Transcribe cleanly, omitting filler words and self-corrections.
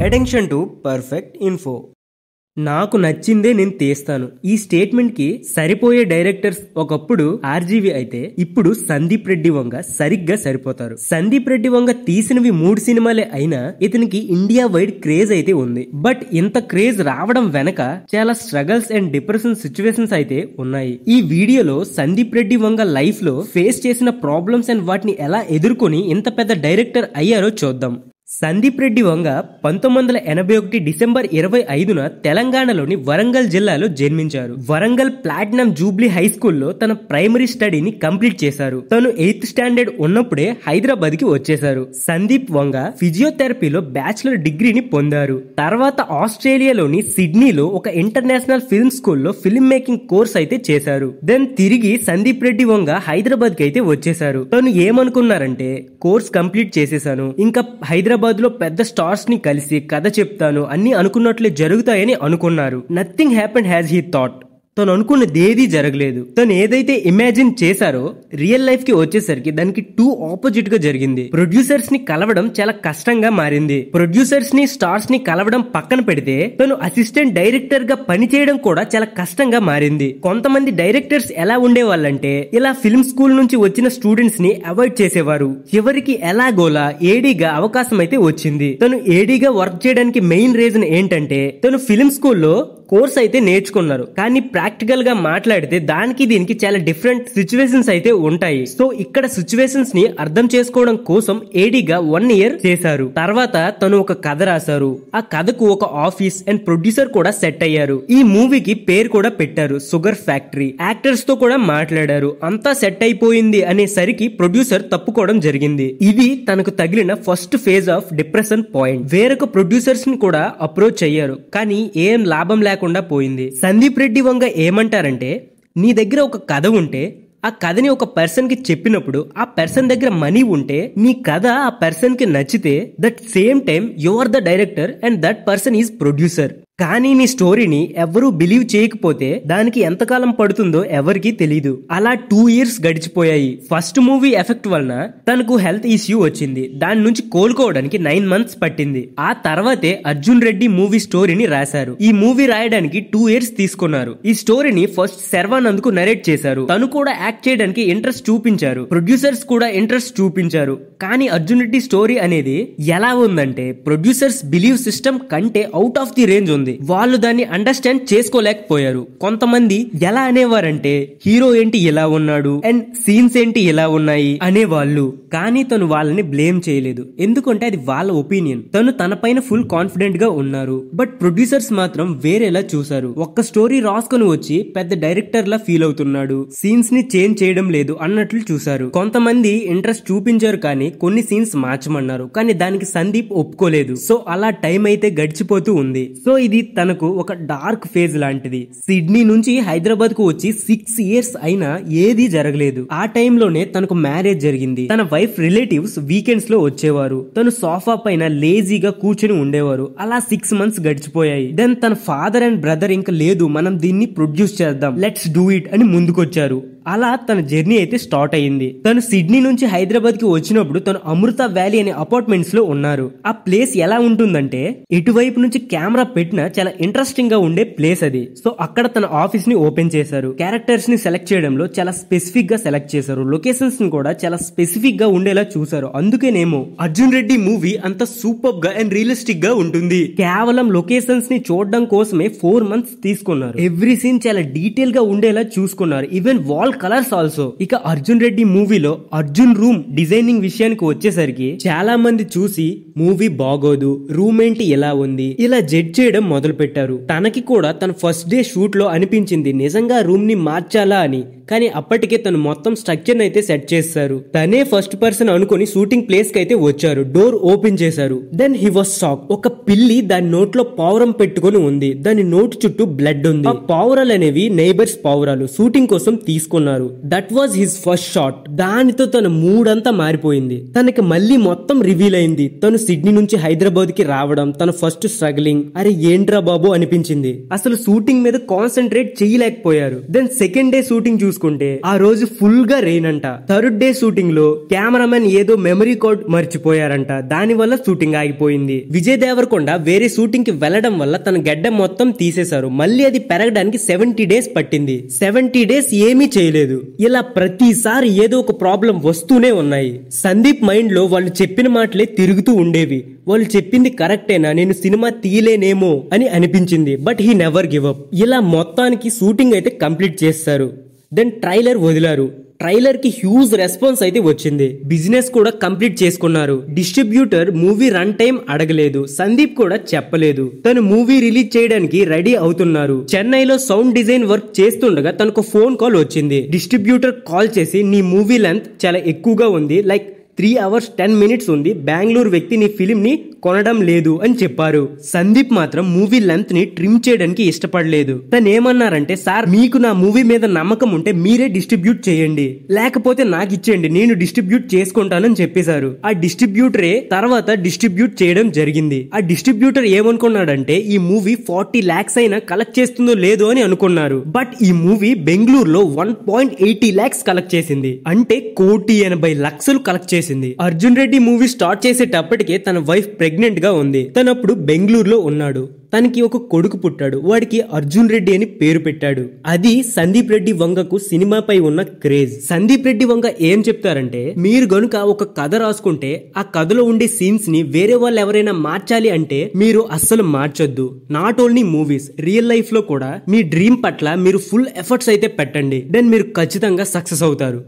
Attention to perfect info. నాకు నచ్చిందే నేను తీస్తాను. ఈ స్టేట్మెంట్ కి సరిపోయే డైరెక్టర్స్ ఒకప్పుడు ఆర్జీవి అయితే ఇప్పుడు సందీప్ రెడ్డి వంగ సరిగ్గా సరిపోతారు. సందీప్ రెడ్డి వంగ తీసినవి 3 సినిమాలే అయినా ఇతనికి ఇండియా వైడ్ క్రేజ్ అయితే ఉంది. బట్ ఇంత క్రేజ్ రావడం వెనక చాలా స్ట్రగల్స్ అండ్ డిప్రెషన్ సిచ్యువేషన్స్ అయితే ఉన్నాయి. ఈ వీడియోలో సందీప్ రెడ్డి వంగ లైఫ్ లో ఫేస్ చేసిన ప్రాబ్లమ్స్ అండ్ వాటిని ఎలా ఎదుర్కొని ఇంత పెద్ద డైరెక్టర్ అయ్యారో చూద్దాం. సందీప్ రెడ్డి వంగ 1981 డిసెంబర్ 25న తెలంగాణలోని వరంగల్ జిల్లాలో జన్మించారు. వరంగల్ ప్లాటినం జూబ్లీ హై స్కూల్లో తన ప్రైమరీ స్టడీని కంప్లీట్ చేశారు. తను 8th స్టాండర్డ్ ఉన్నప్పుడే హైదరాబాద్ కి వచ్చేశారు. సందీప్ వంగ ఫిజియోథెరపీలో బ్యాచిలర్ డిగ్రీని పొందారు. తర్వాత ఆస్ట్రేలియాలోని సిడ్నీలో ఒక ఇంటర్నేషనల్ ఫిల్మ్ స్కూల్లో ఫిల్మ్ మేకింగ్ కోర్స్ అయితే చేశారు. దెన్ తిరిగి సందీప్ రెడ్డి వంగ హైదరాబాద్ కి అయితే వచ్చేశారు. తను ఏమనుకున్నారంటే కోర్స్ కంప్లీట్ చేసేసాను, ఇంకా హైదరాబాద్ లో పెద్ద స్టార్స్ ని కలిసి కథ చెప్తాను అన్ని అనుకున్నట్లే జరుగుతాయని అనుకున్నారు. Nothing happened as he thought. తను అనుకున్నది ఏదీ జరగలేదు. తను ఏదైతే ఇమాజిన్ చేశారో రియల్ లైఫ్ కి వచ్చేసరికి దానికి 2 ఆపోజిట్ గా జరిగింది. ప్రొడ్యూసర్స్ ని కలవడం చాలా కష్టంగా మారింది. ప్రొడ్యూసర్స్ ని స్టార్స్ ని కలవడం పక్కన పెడితే తను అసిస్టెంట్ డైరెక్టర్ గా పనిచేయడం కూడా చాలా కష్టంగా మారింది. కొంతమంది డైరెక్టర్స్ ఎలా ఉండేవాళ్ళంటే ఇలా ఫిల్మ్ స్కూల్ నుంచి వచ్చిన స్టూడెంట్స్ ని అవాయిడ్ చేసేవారు. చివరికి ఎలాగోలా ఏడీగా అవకాశం అయితే వచ్చింది. తను ఏడీగా వర్క్ చేయడానికి మెయిన్ రీజన్ ఏంటంటే తను ఫిల్మ్ స్కూల్లో కోర్స్ అయితే నేర్చుకున్నారు, కానీ ప్రాక్టికల్ గా మాట్లాడితే దానికి దీనికి చాలా డిఫరెంట్ సిచ్యువేషన్స్ అయితే ఉంటాయి. సో ఇక్కడ సిచ్యువేషన్స్ ని అర్థం చేసుకోవడం కోసం ఏడీగా 1 ఇయర్ చేశారు. తర్వాత తను ఒక కథ రాశారు. ఆ కథకు ఒక ఆఫీస్ అండ్ ప్రొడ్యూసర్ కూడా సెట్ అయ్యారు. ఈ మూవీకి పేరు కూడా పెట్టారు షుగర్ ఫ్యాక్టరీ. యాక్టర్స్ తో కూడా మాట్లాడారు. అంతా సెట్ అయిపోయింది అనేసరికి ప్రొడ్యూసర్ తప్పుకోవడం జరిగింది. ఇది తనకు తగిలిన first phase of depression point. వేరొక ప్రొడ్యూసర్స్ ని కూడా అప్రోచ్ అయ్యారు, కానీ ఏం లాభం లేకుండా పోయింది. సందీప్ రెడ్డి వంగ ఏమంటారంటే, నీ దగ్గర ఒక కథ ఉంటే ఆ కథని ఒక పర్సన్ కి చెప్పినప్పుడు ఆ పర్సన్ దగ్గర మనీ ఉంటే నీ కథ ఆ పర్సన్ కి నచ్చితే that same time you are the director and that person is producer. కానీ నీ స్టోరీని ఎవరూ బిలీవ్ చేయకపోతే దానికి ఎంతకాలం పడుతుందో ఎవరికీ తెలీదు. అలా 2 ఇయర్స్ గడిచిపోయాయి. ఫస్ట్ మూవీ ఎఫెక్ట్ వలన తనకు హెల్త్ ఇష్యూ వచ్చింది. దాని నుంచి కోలుకోవడానికి 9 మంత్స్ పట్టింది. ఆ తర్వాతే అర్జున్ రెడ్డి మూవీ స్టోరీని రాశారు. ఈ మూవీ రాయడానికి 2 ఇయర్స్ తీసుకున్నారు. ఈ స్టోరీని ఫస్ట్ శర్వానంద్ కు నరేట్ చేశారు. తను కూడా యాక్ట్ చేయడానికి ఇంట్రెస్ట్ చూపించారు. ప్రొడ్యూసర్స్ కూడా ఇంట్రెస్ట్ చూపించారు. కానీ అర్జున్ రెడ్డి స్టోరీ అనేది ఎలా ఉందంటే ప్రొడ్యూసర్స్ బిలీవ్ సిస్టమ్ కంటే అవుట్ ఆఫ్ ది రేంజ్ ఉంది. వాళ్ళు దాన్ని అండర్స్టాండ్ చేసుకోలేకపోయారు. కొంతమంది ఎలా అనేవారంటే హీరో ఏంటి ఇలా ఉన్నాడు అండ్ సీన్స్ ఏంటి ఇలా ఉన్నాయి అనేవాళ్ళు. కానీ తను వాళ్ళని బ్లేమ్ చేయలేదు, ఎందుకంటే అది వాళ్ళ ఒపీనియన్. తను తన పైన ఫుల్ కాన్ఫిడెంట్ గా ఉన్నారు. బట్ ప్రొడ్యూసర్స్ మాత్రం వేరేలా చూసారు. ఒక్క స్టోరీ రాసుకొని వచ్చి పెద్ద డైరెక్టర్ లా ఫీల్ అవుతున్నాడు, సీన్స్ ని చేంజ్ చేయడం లేదు అన్నట్లు చూసారు. కొంతమంది ఇంట్రెస్ట్ చూపించారు, కానీ కొన్ని సీన్స్ మార్చమన్నారు. కానీ దానికి సందీప్ ఒప్పుకోలేదు. సో అలా టైం అయితే గడిచిపోతూ ఉంది. సో ఇది తనకు ఒక డార్క్ ఫేజ్ లాంటిది. సిడ్నీ నుంచి హైదరాబాద్ కు వచ్చి 6 ఇయర్స్ అయినా ఏదీ జరగలేదు. ఆ టైంలోనే తనకు మ్యారేజ్ జరిగింది. తన వైఫ్ రిలేటివ్స్ వీకెండ్స్ లో వచ్చేవారు. తను సోఫా పైన లేజీగా కూర్చుని ఉండేవారు. అలా 6 మంత్స్ గడిచిపోయాయి. దెన్ తన ఫాదర్ అండ్ బ్రదర్ ఇంకా లేదు, మనం దీన్ని ప్రొడ్యూస్ చేద్దాం, లెట్స్ డూ ఇట్ అని ముందుకొచ్చారు. అలా తన జర్నీ అయితే స్టార్ట్ అయ్యింది. తను సిడ్నీ నుంచి హైదరాబాద్ కి వచ్చినప్పుడు తను అమృత వ్యాలీ అనే అపార్ట్మెంట్స్ లో ఉన్నారు. ఆ ప్లేస్ ఎలా ఉంటుందంటే ఇటువైపు నుంచి కెమెరా పెట్టిన చాలా ఇంట్రెస్టింగ్ గా ఉండే ప్లేస్ అది. సో అక్కడ తన ఆఫీస్ ని ఓపెన్ చేశారు. క్యారెక్టర్స్ ని సెలెక్ట్ చేయడంలో చాలా స్పెసిఫిక్ గా సెలెక్ట్ చేశారు. లొకేషన్స్ ని కూడా చాలా స్పెసిఫిక్ గా ఉండేలా చూసారు. అందుకేనేమో అర్జున్ రెడ్డి మూవీ అంత సూపర్ గా అండ్ రియలిస్టిక్ గా ఉంటుంది. కేవలం లొకేషన్స్ ని చూడడం కోసమే 4 మంత్స్ తీసుకున్నారు. ఎవ్రీ సీన్ చాలా డీటెయిల్ గా ఉండేలా చూసుకున్నారు. Even wall colours also. ఇక అర్జున్ రెడ్డి మూవీలో అర్జున్ రూమ్ డిజైనింగ్ విషయానికి వచ్చేసరికి చాలా మంది చూసి మూవీ బాగోదు, రూమ్ ఏంటి ఎలా ఉంది ఇలా జడ్జ్ చేయడం మొదలు పెట్టారు. తనకి కూడా తన ఫస్ట్ డే షూట్ లో అనిపించింది నిజంగా రూమ్ ని మార్చాలా అని. కానీ అప్పటికే తను మొత్తం స్ట్రక్చర్ అయితే సెట్ చేశారు. తనే ఫస్ట్ పర్సన్ అనుకుని షూటింగ్ ప్లేస్ కి అయితే వచ్చారు. డోర్ ఓపెన్ చేశారు. Then he was shock. ఒక పిల్లి దాని నోట్లో పావురం పెట్టుకుని ఉంది. దాని నోటు చుట్టూ బ్లడ్ ఉంది. ఆ పావురాలు అనేవి నైబర్స్ పావురాలు. షూటింగ్ కోసం తీసుకున్నారు. That was his first shot. దానితో తన మూడ్ అంతా మారిపోయింది. తనకి మళ్ళీ మొత్తం రివీల్ అయింది. తను సిడ్నీ నుంచి హైదరాబాద్ కి రావడం, తన ఫస్ట్ స్ట్రగ్లింగ్, అరే ఏంట్రా బాబు అనిపించింది. అసలు షూటింగ్ మీద కాన్సన్ట్రేట్ చేయలేకపోయారు. దెన్ సెకండ్ డే షూటింగ్ చూసుకుంటే ఆ రోజు ఫుల్ గా రెయిన్ అంట. థర్డ్ డే షూటింగ్ లో కెమెరామెన్ ఏదో మెమరీ కార్డ్ మర్చిపోయారంట. దాని వల్ల షూటింగ్ ఆగిపోయింది. విజయ్ దేవరకొండ వేరే షూటింగ్ కి వెళ్లడం వల్ల తన గడ్డ మొత్తం తీసేశారు. మళ్ళీ అది పెరగడానికి 70 డేస్ పట్టింది. 70 డేస్ ఏమీ చేయలేదు. ఇలా ప్రతిసారి ఏదో ఒక ప్రాబ్లం వస్తూనే ఉన్నాయి. సందీప్ మైండ్ లో వాళ్ళు చెప్పిన మాటలే తిరుగుతూ ఉండేవి. వాళ్ళు చెప్పింది కరెక్టేనా, నేను సినిమా తీయలేనేమో అని అనిపించింది. But he never give up. ఇలా మొత్తానికి షూటింగ్ అయితే కంప్లీట్ చేస్తారు. దెన్ ట్రైలర్ వదిలారు. ట్రైలర్ కి హ్యూజ్ రెస్పాన్స్ అయితే వచ్చింది. బిజినెస్ కూడా కంప్లీట్ చేసుకున్నారు. డిస్ట్రిబ్యూటర్ మూవీ రన్ టైం అడగలేదు. సందీప్ కూడా చెప్పలేదు. తను మూవీ రిలీజ్ చేయడానికి రెడీ అవుతున్నారు. చెన్నైలో సౌండ్ డిజైన్ వర్క్ చేస్తుండగా తనకు ఫోన్ కాల్ వచ్చింది. డిస్ట్రిబ్యూటర్ కాల్ చేసి నీ మూవీ లెంత్ చాలా ఎక్కువగా ఉంది, లైక్ 3 hours 10 minutes ఉంది. బెంగళూరు వ్యక్తి నీ ఫిలిం ని కొనడం లేదు అని చెప్పారు. సందీప్ మాత్రం మూవీ లెంత్ ని ట్రిమ్ చేయడానికి ఇష్టపడలేదు. తను ఏమన్నారంటే, సార్ మీకు నా మూవీ మీద నమ్మకం ఉంటే మీరే డిస్ట్రిబ్యూట్ చేయండి, లేకపోతే నాకు ఇచ్చేయండి, నేను డిస్ట్రిబ్యూట్ చేసుకుంటానని చెప్పేశారు. ఆ డిస్ట్రిబ్యూటరే తర్వాత డిస్ట్రిబ్యూట్ చేయడం జరిగింది. ఆ డిస్ట్రిబ్యూటర్ ఏమనుకున్నాడంటే ఈ మూవీ 40 lakhs అయినా కలెక్ట్ చేస్తుందో లేదో అని అనుకున్నారు. బట్ ఈ మూవీ బెంగళూరులో 1.80 lakhs కలెక్ట్ చేసింది. అంటే 1,80,00,000 కలెక్ట్ చేసింది. అర్జున్ రెడ్డి మూవీ స్టార్ట్ చేసేటప్పటికే తన వైఫ్ ప్రెగ్నెంట్ గా ఉంది. తనప్పుడు బెంగళూరులో ఉన్నాడు. తనకి ఒక కొడుకు పుట్టాడు. వాడికి అర్జున్ రెడ్డి అని పేరు పెట్టాడు. అది సందీప్ రెడ్డి వంగకు సినిమాపై ఉన్న క్రేజ్. సందీప్ రెడ్డి వంగ ఏం చెప్తారంటే, మీరు గనుక ఒక కథ రాసుకుంటే ఆ కథలో ఉండే సీన్స్ ని వేరే వాళ్ళు ఎవరైనా మార్చాలి అంటే మీరు అస్సలు మార్చొద్దు. Not only movies, real life లో కూడా మీ డ్రీమ్ పట్ల మీరు ఫుల్ ఎఫర్ట్స్ అయితే పెట్టండి. దెన్ మీరు ఖచ్చితంగా సక్సెస్ అవుతారు.